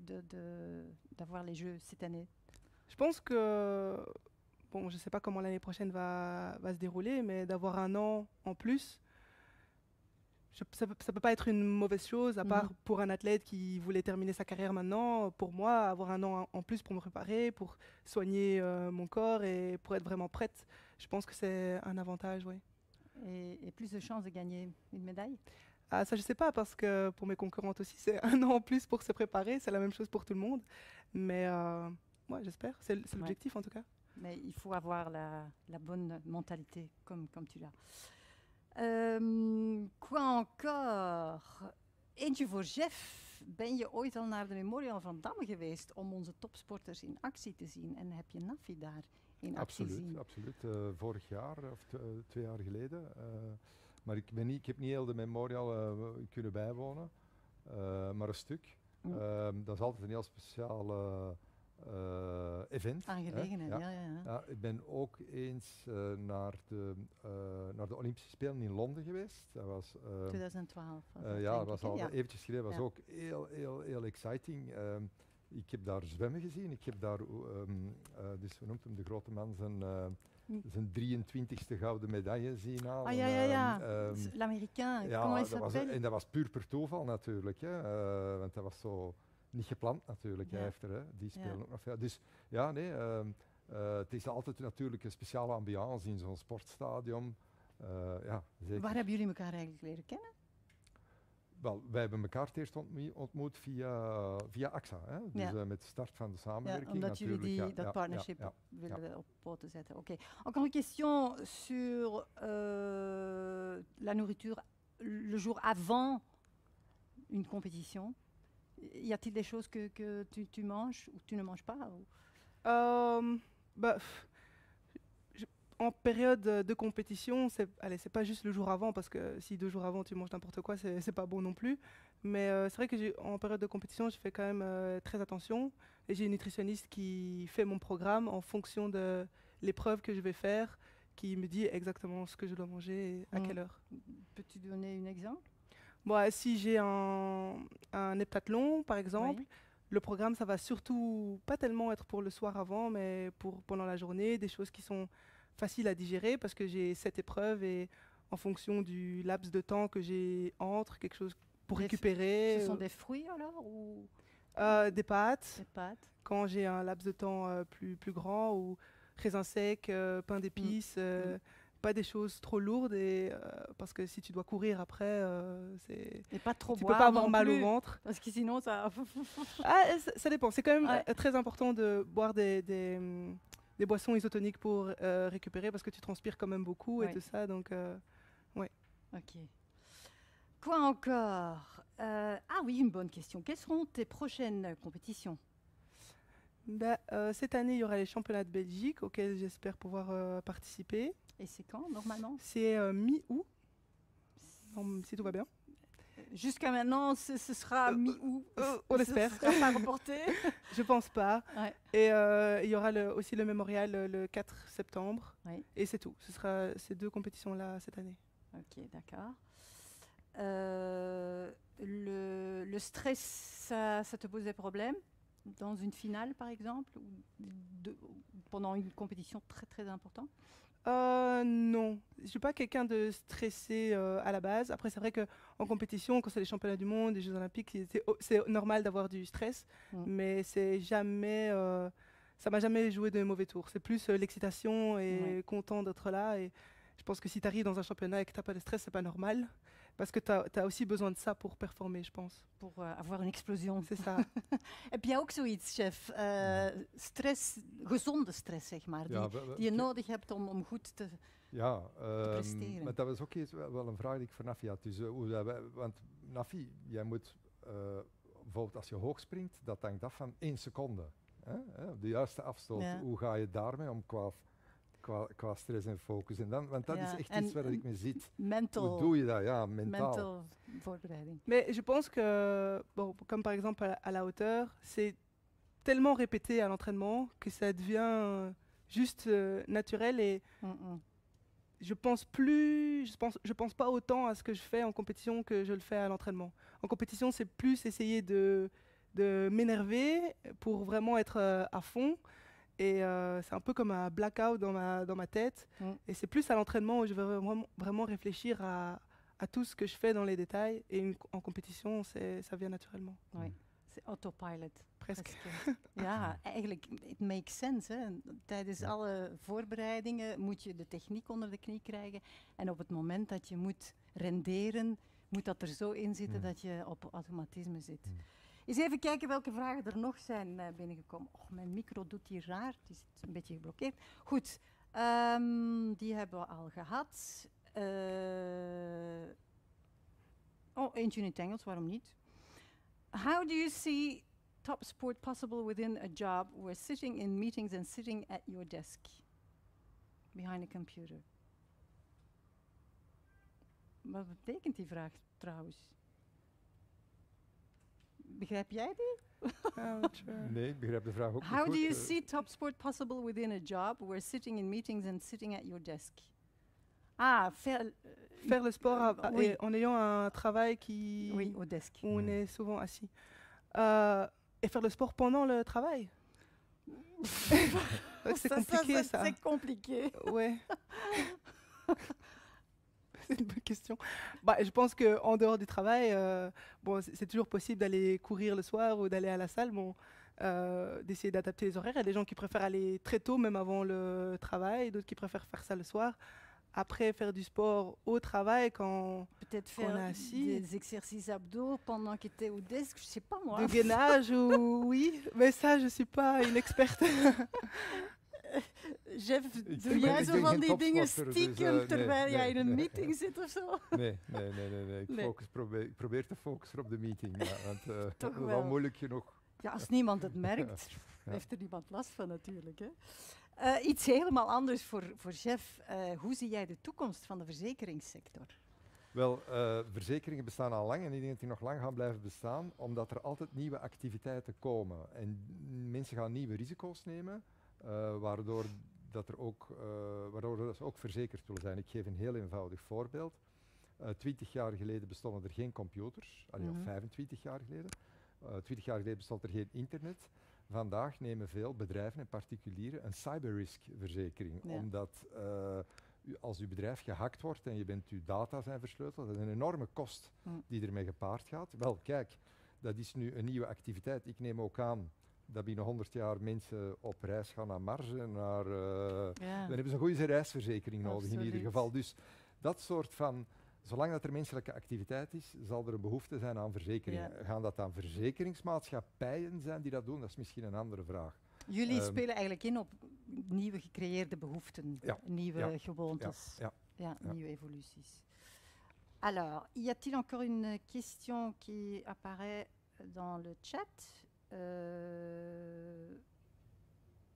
d'avoir les Jeux cette année? Je pense que, bon, je ne sais pas comment l'année prochaine va se dérouler, mais d'avoir un an en plus, ça peut pas être une mauvaise chose, à part pour un athlète qui voulait terminer sa carrière maintenant. Pour moi, avoir un an en plus pour me préparer, pour soigner mon corps et pour être vraiment prête, je pense que c'est un avantage, oui. Et plus de chances de gagner une médaille? Ah, ça, je ne sais pas, parce que pour mes concurrentes aussi, c'est un an en plus pour se préparer. C'est la même chose pour tout le monde. Mais moi, j'espère. C'est l'objectif, en tout cas. Mais il faut avoir la bonne mentalité, comme tu l'as. Quoi encore? Eentje voor Jeff. Ben je ooit al naar de Memorial van Damme geweest om onze topsporters in actie te zien? En heb je Nafi daar in actie gezien? Absoluut. Vorig jaar of 2 jaar geleden. Maar ik heb niet heel de Memorial kunnen bijwonen, maar een stuk. Dat is altijd een heel speciaal event. Aangelegenheid, ja. Ik ben ook eens naar de Olympische Spelen in Londen geweest. Dat was 2012. Ja, dat was al eventjes geleden. Dat was ook heel exciting. Ik heb daar zwemmen gezien. Ik heb daar, dus we noemt hem de grote man, zijn 23e gouden medaille zien halen. L'Américain, ja, comment il s'appelle? En dat was puur per toeval natuurlijk. Want dat was zo niet gepland natuurlijk. Hij heeft die spelen ook nog veel. Dus ja, nee, het is altijd natuurlijk een speciale ambiance in zo'n sportstadion. Ja, zeker. Waar hebben jullie elkaar eigenlijk leren kennen? Wel, wij hebben elkaar het eerst ontmoet via AXA. Hè? Dus met de start van de samenwerking. Ja, omdat jullie dat partnership willen op poten zetten. Oké. Encore une question sur la nourriture le jour avant une compétition. Y a-t-il des choses que tu manges ou tu ne manges pas ou? En période de compétition, c'est pas juste le jour avant, parce que si 2 jours avant tu manges n'importe quoi, c'est pas bon non plus. Mais c'est vrai que en période de compétition, je fais quand même très attention. Et j'ai une nutritionniste qui fait mon programme en fonction de l'épreuve que je vais faire, qui me dit exactement ce que je dois manger et à quelle heure. Peux-tu donner un exemple? Bon, si j'ai un heptathlon, par exemple, le programme, ça va surtout pas tellement être pour le soir avant, mais pour pendant la journée, des choses qui sont facile à digérer parce que j'ai 7 épreuves et en fonction du laps de temps que j'ai entre, quelque chose pour récupérer. Ce sont des fruits alors ou des pâtes. Des pâtes. Quand j'ai un laps de temps plus grand, ou raisins secs, pain d'épices, pas des choses trop lourdes parce que si tu dois courir après, et pas trop tu boire peux pas avoir non mal plus, au ventre. parce que sinon ça. Ça dépend. C'est quand même très important de boire des boissons isotoniques pour récupérer parce que tu transpires quand même beaucoup et tout ça, donc ouais. Ok. Quoi encore? Ah oui, une bonne question. Quelles seront tes prochaines compétitions? Cette année, il y aura les championnats de Belgique auxquels j'espère pouvoir participer. Et c'est quand normalement? C'est mi-août, si tout va bien. Jusqu'à maintenant, ce sera mi-août. On espère. Ce sera pas reporté. Je pense pas. Ouais. Et il y aura aussi le mémorial le 4 septembre. Ouais. Et c'est tout. Ce sera ces 2 compétitions-là cette année. Ok, d'accord. Le stress, ça te pose des problèmes? dans une finale, par exemple, ou pendant une compétition très très importante? Non, je ne suis pas quelqu'un de stressé à la base. Après, c'est vrai qu'en compétition, quand c'est les championnats du monde, les Jeux olympiques, c'est normal d'avoir du stress, mais c'est jamais, ça m'a jamais joué de mauvais tours. C'est plus l'excitation et content d'être là. Et je pense que si tu arrives dans un championnat et que tu n'as pas de stress, c'est pas normal. Parce que tu as aussi besoin de ça pour performer, je pense. Pour avoir een explosie. C'est ça. Heb jij ook zoiets, chef? Stress, gezonde stress, zeg maar, die je nodig hebt om goed te presteren. Maar dat was ook eens wel een vraag die ik voor Nafi had. Dus, want Nafi, jij moet bijvoorbeeld als je hoog springt, dat hangt af van 1 seconde. De juiste afstoot. Ja. Hoe ga je daarmee om qua stress en focus. En dan, want dat is echt iets waar ik me zit. Hoe doe je dat? Ja, mentaal. Mental voorbereiding. Mais je pense que, comme par exemple à la hauteur, c'est tellement répété à l'entraînement que ça devient juste naturel et je pense pas autant à ce que je fais en compétition que je le fais à l'entraînement. En compétition, c'est plus essayer de m'énerver pour vraiment être à fond. Et c'est un peu comme un blackout dans ma tête. Et c'est plus à l'entraînement où je vais vraiment réfléchir à tout ce que je fais dans les détails. Et en compétition, ça vient naturellement. Oui, c'est autopilot. Presque. Ja, eigenlijk, it makes sense. Hè. Tijdens alle voorbereidingen moet je de techniek onder de knie krijgen. En op het moment dat je moet renderen, moet dat er zo in zitten dat je op automatisme zit. Eens even kijken welke vragen er nog zijn binnengekomen. Oh, mijn micro doet hier raar, die zit een beetje geblokkeerd. Goed, die hebben we al gehad. Eentje in het Engels, waarom niet? How do you see top sport possible within a job where sitting in meetings and sitting at your desk behind a computer? Wat betekent die vraag trouwens? Begrijp jij die? Nee, ik begrijp de vraag ook niet How goed. do you see top sport possible within a job where sitting in meetings and sitting at your desk? Faire le sport en ayant un travail au desk. Où on est souvent assis. Et faire le sport pendant le travail. C'est compliqué ça. C'est compliqué. Ouais. C'est une bonne question. Je pense qu'en dehors du travail, c'est toujours possible d'aller courir le soir ou d'aller à la salle, d'essayer d'adapter les horaires. Il y a des gens qui préfèrent aller très tôt, même avant le travail, d'autres qui préfèrent faire ça le soir. Après, faire du sport au travail quand peut-être on est faire assis. Des exercices abdos pendant qu'il était au desk, je sais pas moi. De gainage, oui, mais ça, je suis pas une experte. Jeff, doe jij zo van die dingen stiekem terwijl jij in een meeting zit of zo? Nee. Ik probeer te focussen op de meeting, want dat is wel moeilijk genoeg. Ja, als niemand het merkt, heeft er niemand last van natuurlijk. Hè? Iets helemaal anders voor Jeff. Hoe zie jij de toekomst van de verzekeringssector? Wel, verzekeringen bestaan al lang en ik denk dat die nog lang gaan blijven bestaan, omdat er altijd nieuwe activiteiten komen. En mensen gaan nieuwe risico's nemen. Waardoor ze ook verzekerd willen zijn. Ik geef een heel eenvoudig voorbeeld. 20 jaar geleden bestonden er geen computers, of 25 jaar geleden. 20 jaar geleden bestond er geen internet. Vandaag nemen veel bedrijven en particulieren een cyberrisk-verzekering. Ja. Omdat als uw bedrijf gehackt wordt en uw data zijn versleuteld, dat is een enorme kost die ermee gepaard gaat. Wel, kijk, dat is nu een nieuwe activiteit. Ik neem ook aan dat binnen 100 jaar mensen op reis gaan naar Mars. Dan hebben ze een goede reisverzekering nodig in ieder geval. Dus dat soort van, zolang dat er menselijke activiteit is, zal er een behoefte zijn aan verzekeringen. Ja. Gaan dat dan verzekeringsmaatschappijen zijn die dat doen? Dat is misschien een andere vraag. Jullie spelen eigenlijk in op nieuwe gecreëerde behoeften, nieuwe gewoontes, nieuwe evoluties. Alors, y a-t-il encore une question qui apparaît dans le chat?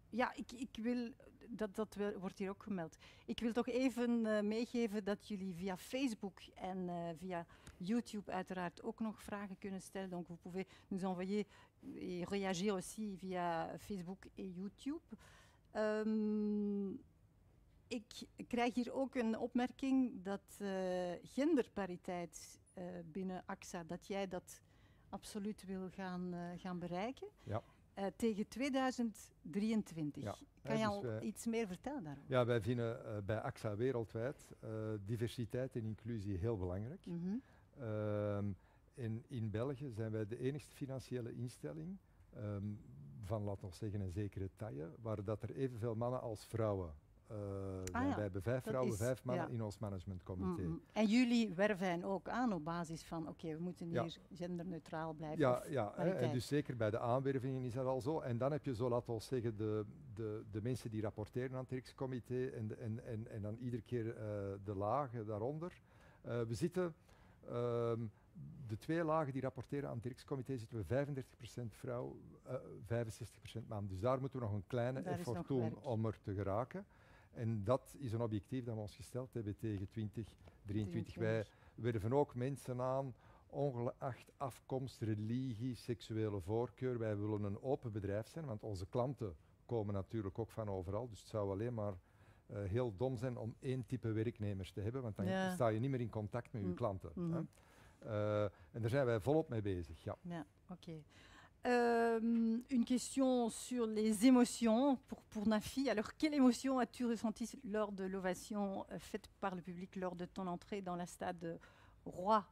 Ja, ik wil, dat wordt hier ook gemeld. Ik wil toch even meegeven dat jullie via Facebook en via YouTube uiteraard ook nog vragen kunnen stellen. Donc vous pouvez nous envoyer et réagir aussi via Facebook et YouTube. Ik krijg hier ook een opmerking dat genderpariteit binnen AXA, dat jij dat absoluut wil gaan bereiken. Ja. tegen 2023. Ja, Kan je dus al iets meer vertellen daarover? Ja, wij vinden bij AXA wereldwijd diversiteit en inclusie heel belangrijk. In België zijn wij de enigste financiële instelling van, laten we zeggen, een zekere taille, waar dat er evenveel mannen als vrouwen zijn. Wij hebben 5 vrouwen, 5 mannen in ons managementcomité. En jullie werven ook aan op basis van, oké, we moeten hier genderneutraal blijven. En dus zeker bij de aanwervingen is dat al zo. En dan heb je zo, laten we zeggen, de mensen die rapporteren aan het RIX-comité en dan iedere keer de lagen daaronder. We zitten... de 2 lagen die rapporteren aan het RIX-comité zitten we 35% vrouw, 65% man. Dus daar moeten we nog een kleine effort doen om er te geraken. En dat is een objectief dat we ons gesteld hebben tegen 2023. Wij werven ook mensen aan, ongeacht afkomst, religie, seksuele voorkeur. Wij willen een open bedrijf zijn, want onze klanten komen natuurlijk ook van overal. Dus het zou alleen maar heel dom zijn om 1 type werknemers te hebben, want dan sta je niet meer in contact met je klanten. En daar zijn wij volop mee bezig. Ja, oké. Une question sur les émotions pour Nafi. Alors, quelle émotion as-tu ressenti lors de l'ovation faite par le public lors de ton entrée dans le stade Roi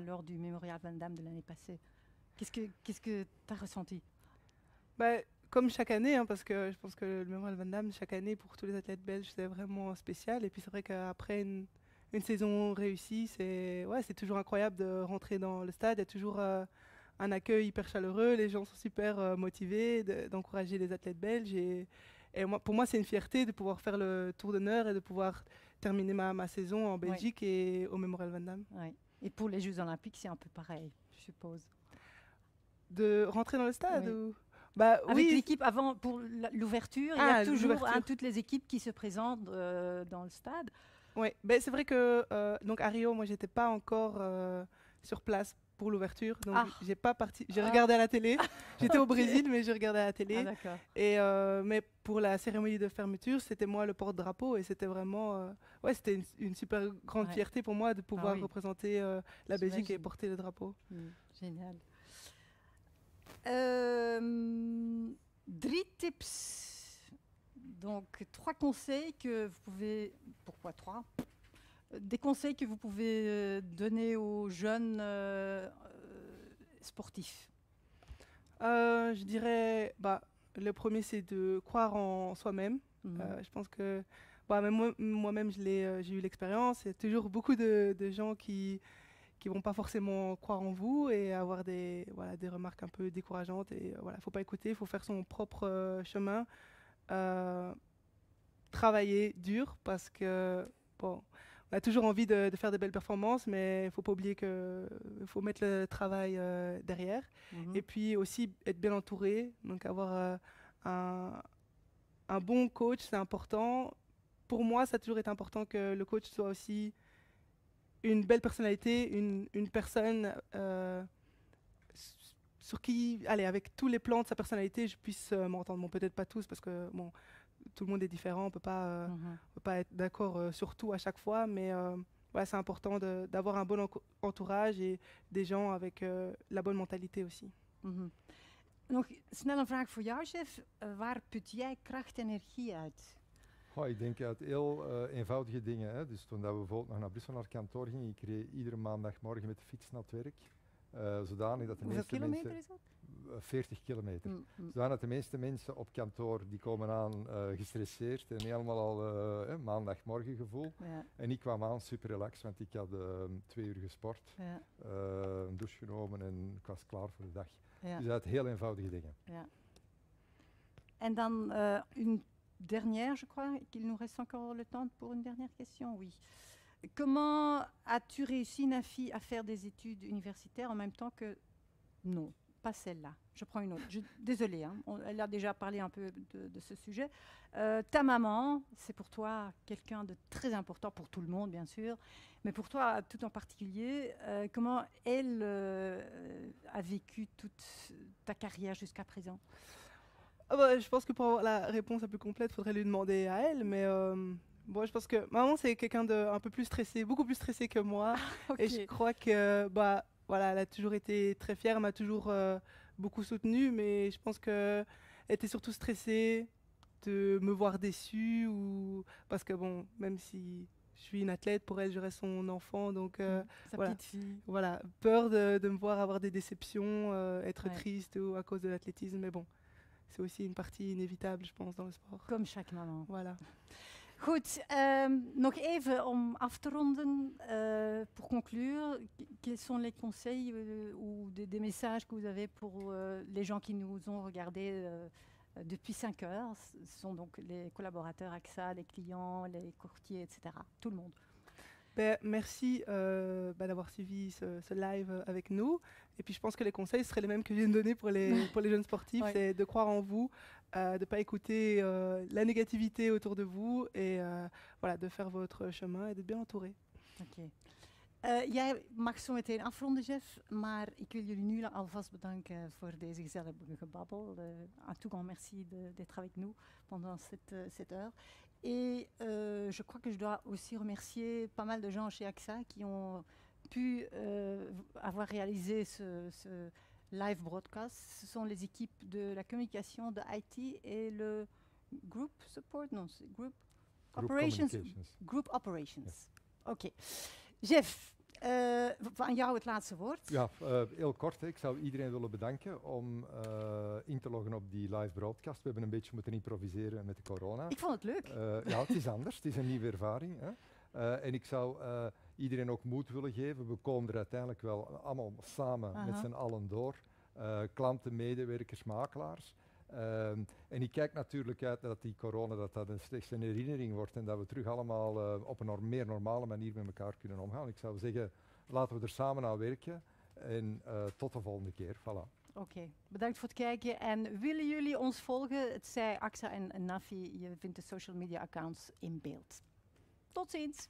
lors du Mémorial Van Damme de l'année passée? Qu'est-ce que tu as ressenti? Comme chaque année, parce que je pense que le Mémorial Van Damme, chaque année, pour tous les athlètes belges, c'est vraiment spécial. Et puis c'est vrai qu'après une saison réussie, c'est toujours incroyable de rentrer dans le stade. Il y a toujours un accueil hyper chaleureux, les gens sont super motivés d'encourager les athlètes belges. Et pour moi, c'est une fierté de pouvoir faire le tour d'honneur et de pouvoir terminer ma saison en Belgique et au Mémorial Van Damme. Ouais. Et pour les Jeux Olympiques, c'est un peu pareil, je suppose. De rentrer dans le stade ou... Avec l'équipe, avant, pour l'ouverture, il y a toujours toutes les équipes qui se présentent dans le stade. Oui, c'est vrai que donc à Rio, moi, j'étais pas encore sur place pour l'ouverture, donc j'ai regardé à la télé. J'étais au Brésil, mais j'ai regardé à la télé. Mais pour la cérémonie de fermeture, c'était moi le porte-drapeau et c'était vraiment, c'était une super grande fierté pour moi de pouvoir représenter la Belgique et porter le drapeau. Génial. 3 tips, donc 3 conseils que vous pouvez, pourquoi 3? Des conseils que vous pouvez donner aux jeunes sportifs. Je dirais, le premier c'est de croire en soi-même. Je pense que moi-même j'ai eu l'expérience. Il y a toujours beaucoup de gens qui vont pas forcément croire en vous et avoir des remarques un peu décourageantes. Et faut pas écouter, il faut faire son propre chemin. Travailler dur parce que, on a toujours envie de faire de belles performances, mais il faut pas oublier qu'il faut mettre le travail derrière. Et puis aussi être bien entouré, donc avoir un bon coach, c'est important. Pour moi, ça a toujours été important que le coach soit aussi une belle personnalité, une personne sur qui, avec tous les plans de sa personnalité, je puisse m'entendre. Bon, peut-être pas tous, parce que tout le monde est différent, on peut pas être d'accord sur tout à chaque fois, mais c'est important d'avoir un bon entourage et des gens avec la bonne mentalité aussi. Nog snel een vraag voor jou, chef. Waar put jij kracht en energie uit? Ik denk uit heel eenvoudige dingen. Hè. Dus toen we bijvoorbeeld nog naar Brussel naar kantoor gingen, ik reed iedere maandagmorgen met de fiets naar het werk. Zodanig dat de meeste kilometer mensen... is dat? 40 kilometer. Zodanig dat de meeste mensen op kantoor die komen aan gestresseerd en helemaal al maandagmorgen gevoel. Ja. En ik kwam aan super relaxed, want ik had 2 uur gesport, een douche genomen en ik was klaar voor de dag. Ja. Dus uit heel eenvoudige dingen. Ja. En dan une dernière, je crois qu'il nous reste encore le temps pour une dernière question. Oui. Comment as-tu réussi, Nafi, à faire des études universitaires en même temps que... Non, pas celle-là. Je prends une autre. Désolée, hein, elle a déjà parlé un peu de ce sujet. Ta maman, c'est pour toi quelqu'un de très important, pour tout le monde, bien sûr, mais pour toi tout en particulier. Comment elle a vécu toute ta carrière jusqu'à présent? Je pense que pour avoir la réponse un peu complète, il faudrait lui demander à elle, mais je pense que maman, c'est quelqu'un d'un peu plus stressé, beaucoup plus stressé que moi. Et je crois que elle a toujours été très fière, elle m'a toujours beaucoup soutenue, mais je pense qu'elle était surtout stressée de me voir déçue, parce que bon, même si je suis une athlète, pour elle, je reste son enfant, donc Sa voilà. petite fille. Voilà, peur de me voir avoir des déceptions, être Ouais. triste ou à cause de l'athlétisme, mais bon, c'est aussi une partie inévitable, je pense, dans le sport. Comme chaque maman. Voilà. Goed, nog even om af te ronden. Pour conclure, quels sont les conseils ou des messages que vous avez pour les gens qui nous ont regardés depuis 5 heures? Ce sont donc les collaborateurs AXA, les clients, les courtiers, etc. Tout le monde. Merci d'avoir suivi ce live avec nous. Et puis je pense que les conseils seraient les mêmes que je viens de donner pour les jeunes sportifs. Ouais. C'est de croire en vous, de ne pas écouter la négativité autour de vous et voilà, de faire votre chemin et d'être bien entouré. Oké. Jij mag zo meteen afronden, Jeff, maar ik wil jullie nu alvast bedanken voor deze gezellige gebabbel. En tout grand merci d'être avec nous pendant cette heure. Et je crois que je dois aussi remercier pas mal de gens chez AXA qui ont pu avoir réalisé ce live broadcast. Ce sont les équipes de la communication, de IT et le Group Support, non, c'est Group Operations. Group Operations. Yes. Oké. Jeff, van jou het laatste woord. Ja, heel kort. Ik zou iedereen willen bedanken om in te loggen op die live broadcast. We hebben een beetje moeten improviseren met de corona. Ik vond het leuk. Ja, het is anders. Het is een nieuwe ervaring. Hè. En ik zou iedereen ook moed willen geven. We komen er uiteindelijk wel allemaal samen met z'n allen door. Klanten, medewerkers, makelaars. En ik kijk natuurlijk uit dat die corona dat een slechte herinnering wordt en dat we terug allemaal op een meer normale manier met elkaar kunnen omgaan. Ik zou zeggen, laten we er samen aan werken en tot de volgende keer. Voilà. Oké, bedankt voor het kijken. En willen jullie ons volgen? Het zij AXA en Nafi. Je vindt de social media accounts in beeld. Tot ziens!